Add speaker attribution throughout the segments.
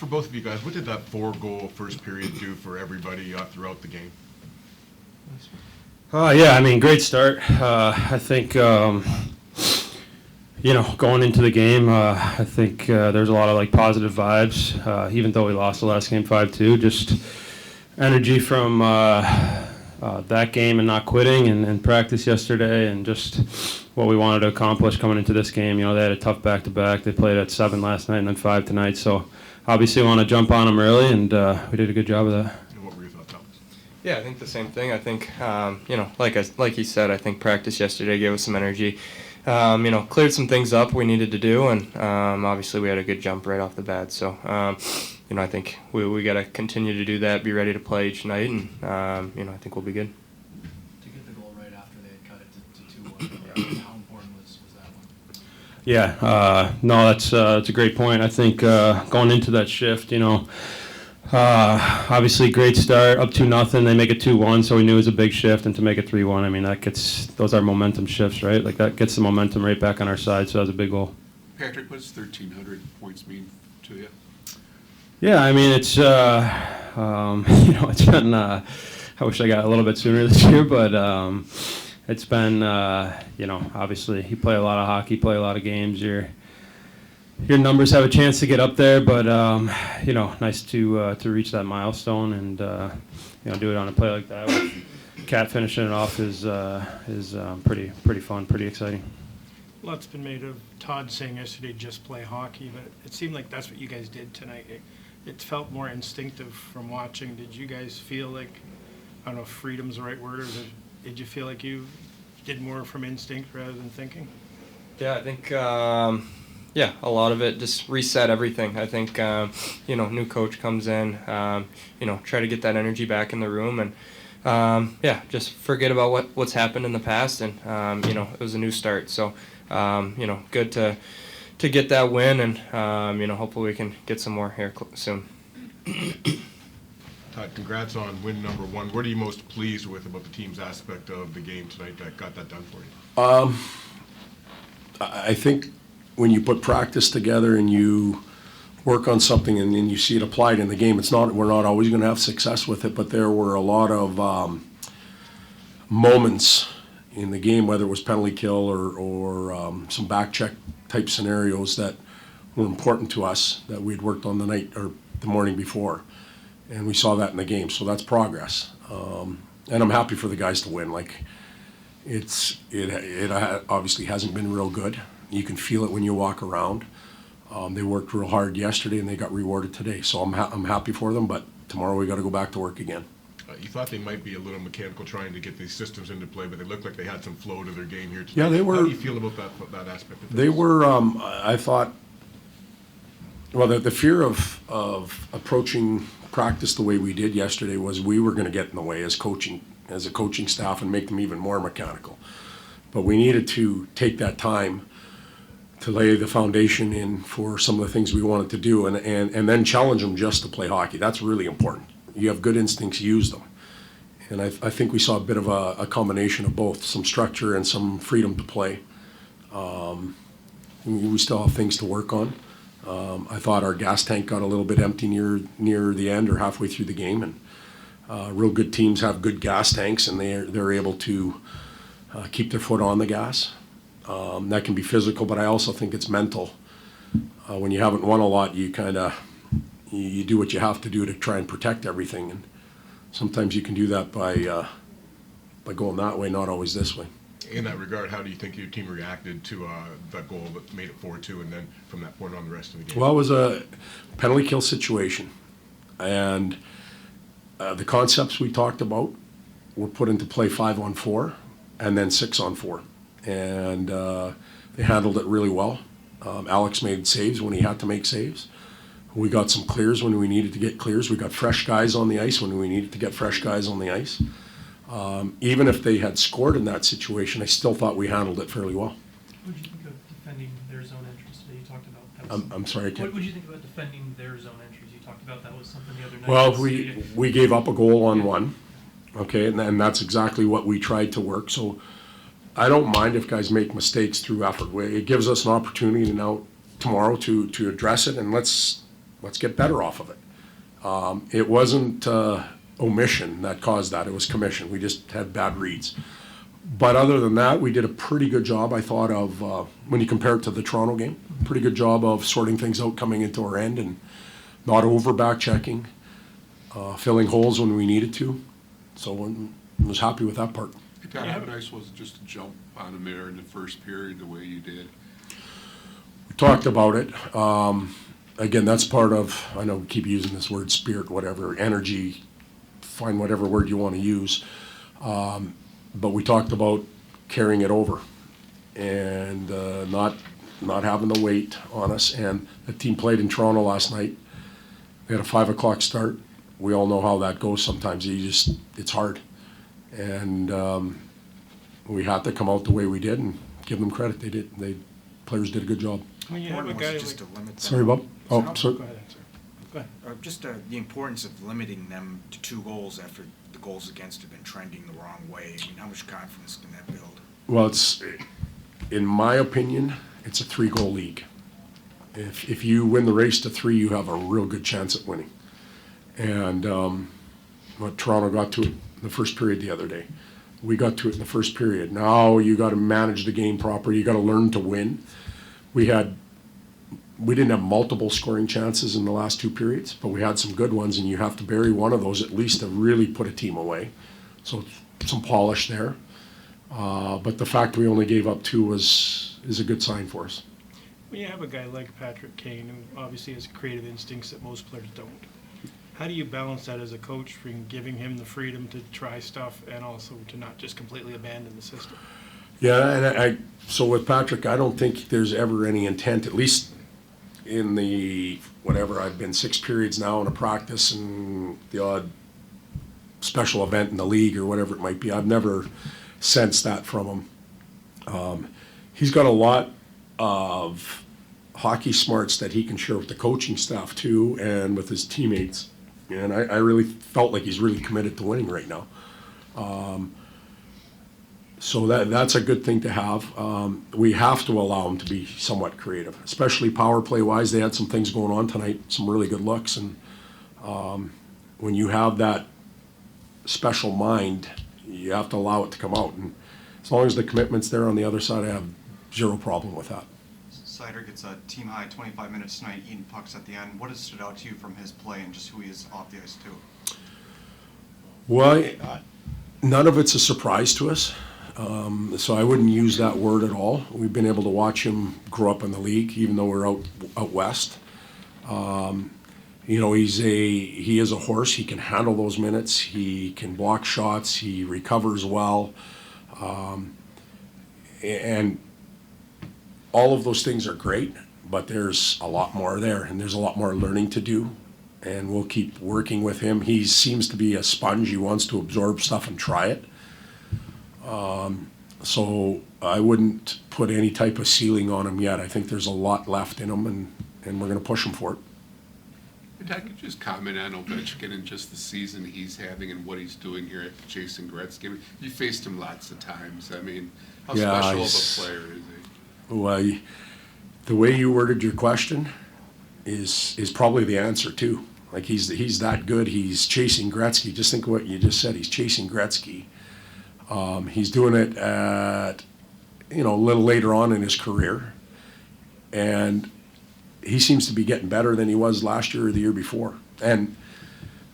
Speaker 1: For both of you guys, what did that 4-goal first period do for everybody throughout the game?
Speaker 2: Yeah, I mean, great start. I think, going into the game, I think there's a lot of positive vibes, even though we lost the last game 5-2. Just energy from that game and not quitting and practice yesterday and just what we wanted to accomplish coming into this game. They had a tough back-to-back. They played at 7 last night and then 5 tonight. So obviously want to jump on them early, and we did a good job of that.
Speaker 1: What were your thoughts, Alex?
Speaker 3: Yeah, I think the same thing. I think, like he said, I think practice yesterday gave us some energy. Cleared some things up we needed to do, and obviously we had a good jump right off the bat. So, I think we got to continue to do that, be ready to play each night, and, I think we'll be good.
Speaker 4: To get the goal right after they had cut it to 2-1, how important was that one?
Speaker 2: Yeah, no, that's a great point. I think going into that shift, obviously great start, up 2-0. They make it 2-1, so we knew it was a big shift, and to make it 3-1, I mean, those are momentum shifts, right? That gets the momentum right back on our side, so that was a big goal.
Speaker 5: Patrick, what does 1,300 points mean to you?
Speaker 2: Yeah, I mean, it's it's been. I wish I got a little bit sooner this year, but it's been. Obviously, you play a lot of hockey, play a lot of games. Your numbers have a chance to get up there, but nice to reach that milestone and do it on a play like that. With Cat finishing it off is pretty fun, pretty exciting.
Speaker 6: A lot's been made of Todd saying yesterday, just play hockey, but it seemed like that's what you guys did tonight. It felt more instinctive from watching. Did you guys feel like, I don't know if freedom's the right word, or did you feel like you did more from instinct rather than thinking?
Speaker 3: Yeah, I think, a lot of it just reset everything. I think, new coach comes in, try to get that energy back in the room and, just forget about what's happened in the past, and it was a new start. So, good to get that win, and hopefully we can get some more here soon.
Speaker 1: Todd, congrats on win number 1. What are you most pleased with about the team's aspect of the game tonight that got that done for you?
Speaker 5: I think when you put practice together and you work on something and then you see it applied in the game, we're not always going to have success with it, but there were a lot of moments in the game, whether it was penalty kill or some back check type scenarios that were important to us that we'd worked on the night or the morning before, and we saw that in the game. So that's progress, and I'm happy for the guys to win. It obviously hasn't been real good. You can feel it when you walk around. They worked real hard yesterday and they got rewarded today. So I'm happy for them, but tomorrow we got to go back to work again.
Speaker 1: You thought they might be a little mechanical trying to get these systems into play, but they looked like they had some flow to their game here today.
Speaker 5: Yeah, they were.
Speaker 1: How do you feel about that aspect of things?
Speaker 5: They were, I thought, well, the fear of approaching practice the way we did yesterday was we were going to get in the way as a coaching staff and make them even more mechanical. But we needed to take that time to lay the foundation in for some of the things we wanted to do and then challenge them just to play hockey. That's really important. You have good instincts, use them. And I think we saw a bit of a combination of both, some structure and some freedom to play. We still have things to work on. I thought our gas tank got a little bit empty near the end or halfway through the game, and real good teams have good gas tanks, and they're able to keep their foot on the gas. That can be physical, but I also think it's mental. When you haven't won a lot, you you do what you have to do to try and protect everything, and sometimes you can do that by going that way, not always this way.
Speaker 1: In that regard, how do you think your team reacted to that goal that made it 4-2, and then from that point on the rest of the game?
Speaker 5: Well, it was a penalty kill situation, and the concepts we talked about were put into play 5-on-4 and then 6-on-4, and they handled it really well. Alex made saves when he had to make saves. We got some clears when we needed to get clears. We got fresh guys on the ice when we needed to get fresh guys on the ice. Even if they had scored in that situation, I still thought we handled it fairly well.
Speaker 4: What did you think of defending their zone entries today? You talked about that.
Speaker 5: I'm sorry.
Speaker 4: What did you think about defending their zone entries? You talked about that was something the other night.
Speaker 5: Well, we gave up a goal on one, okay, and that's exactly what we tried to work. So I don't mind if guys make mistakes through effort. It gives us an opportunity now tomorrow to address it, and let's let's get better off of it. It wasn't omission that caused that, it was commission. We just had bad reads. But other than that, we did a pretty good job, I thought, of, when you compare it to the Toronto game, pretty good job of sorting things out coming into our end and not over back checking, filling holes when we needed to. So I was happy with that part.
Speaker 7: Hey, Pat, how nice was it just to jump on him there in the first period the way you did?
Speaker 5: We talked about it. Again, that's part of, I know we keep using this word, spirit, whatever, energy, find whatever word you want to use. But we talked about carrying it over and not having the weight on us. And the team played in Toronto last night. They had a 5 o'clock start. We all know how that goes sometimes. It's hard. And we had to come out the way we did and give them credit. Players did a good job.
Speaker 6: When you have a
Speaker 8: Important
Speaker 6: guy
Speaker 8: was
Speaker 6: like,
Speaker 8: just to limit them.
Speaker 5: Sorry, Bob. Oh, sorry.
Speaker 6: go ahead, sir. Go ahead.
Speaker 8: Just the importance of limiting them to 2 goals after the goals against have been trending the wrong way. I mean, how much confidence can that build?
Speaker 5: Well, in my opinion, it's a 3-goal league. If you win the race to 3, you have a real good chance at winning. And Toronto got to it in the first period the other day. We got to it in the first period. Now you got to manage the game properly. You got to learn to win. We didn't have multiple scoring chances in the last 2 periods, but we had some good ones, and you have to bury one of those at least to really put a team away. So some polish there. But the fact we only gave up 2 is a good sign for us.
Speaker 6: When you have a guy like Patrick Kane, who obviously has creative instincts that most players don't, how do you balance that as a coach, from giving him the freedom to try stuff and also to not just completely abandon the system?
Speaker 5: Yeah, and so with Patrick, I don't think there's ever any intent, at least in the, whatever, I've been 6 periods now in a practice and the odd special event in the league or whatever it might be. I've never sensed that from him. He's got a lot of hockey smarts that he can share with the coaching staff too and with his teammates. And I really felt like he's really committed to winning right now. So that's a good thing to have. We have to allow him to be somewhat creative, especially power play wise. They had some things going on tonight, some really good looks. And when you have that special mind, you have to allow it to come out. And as long as the commitment's there on the other side, I have zero problem with that.
Speaker 9: Sider gets a team high 25 minutes tonight, eating pucks at the end. What has stood out to you from his play and just who he is off the ice too?
Speaker 5: Well, none of it's a surprise to us. So I wouldn't use that word at all. We've been able to watch him grow up in the league, even though we're out west. You know, he is a horse. He can handle those minutes. He can block shots. He recovers well. And all of those things are great, but there's a lot more there, and there's a lot more learning to do. And we'll keep working with him. He seems to be a sponge. He wants to absorb stuff and try it. So I wouldn't put any type of ceiling on him yet. I think there's a lot left in him, and we're going to push him for it.
Speaker 7: If I could just comment on Ovechkin and just the season he's having and what he's doing here at Jason Gretzky. I mean, you faced him lots of times. I mean, how special of a player is he?
Speaker 5: Well, the way you worded your question is probably the answer too. Like he's that good. He's chasing Gretzky. Just think of what you just said. He's chasing Gretzky. He's doing it at, a little later on in his career, and he seems to be getting better than he was last year or the year before. And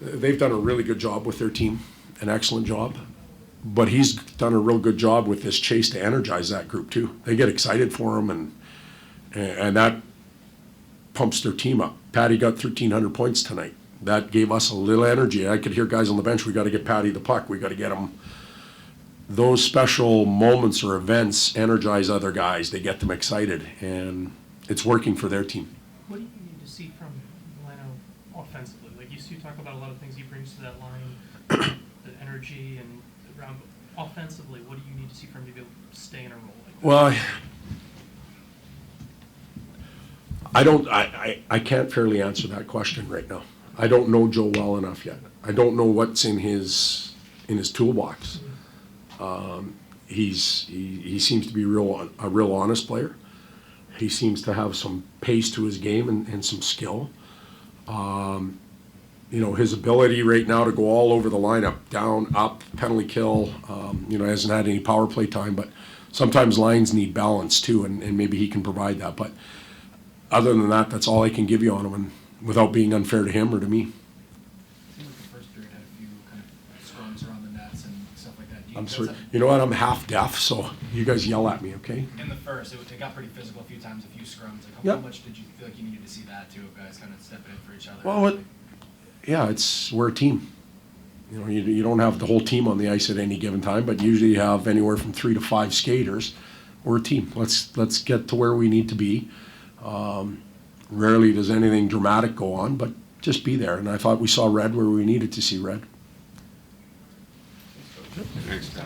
Speaker 5: they've done a really good job with their team, an excellent job. But he's done a real good job with this chase to energize that group too. They get excited for him, and that pumps their team up. Patty got 1,300 points tonight. That gave us a little energy. I could hear guys on the bench, we got to get Patty the puck. We got to get him. Those special moments or events energize other guys. They get them excited, and it's working for their team.
Speaker 10: What do you need to see from Milano offensively? Like you talk about a lot of things he brings to that line, the energy and around. Offensively, what do you need to see from him to be able to stay in a role like that?
Speaker 5: Well, I can't fairly answer that question right now. I don't know Joe well enough yet. I don't know what's in his toolbox. He seems to be a real honest player. He seems to have some pace to his game and some skill. You know, his ability right now to go all over the lineup, down, up, penalty kill, you know, hasn't had any power play time, but sometimes lines need balance too, and maybe he can provide that. But other than that, that's all I can give you on him, and without being unfair to him or to me.
Speaker 4: Seemed like the first period had a few kind of scrums around the nets and stuff like that. Do you
Speaker 5: I'm
Speaker 4: think
Speaker 5: sorry.
Speaker 4: that's
Speaker 5: You know what? I'm half deaf, so you guys yell at me, okay?
Speaker 4: in the first, it got pretty physical a few times, a few scrums. Like,
Speaker 5: Yep.
Speaker 4: how much did you feel like you needed to see that too, of guys kind of stepping in for each other?
Speaker 5: Well, yeah, we're a team. You know, you don't have the whole team on the ice at any given time, but usually you have anywhere from 3 to 5 skaters. We're a team. Let's get to where we need to be. Rarely does anything dramatic go on, but just be there. And I thought we saw red where we needed to see red.
Speaker 7: Thanks, Tom.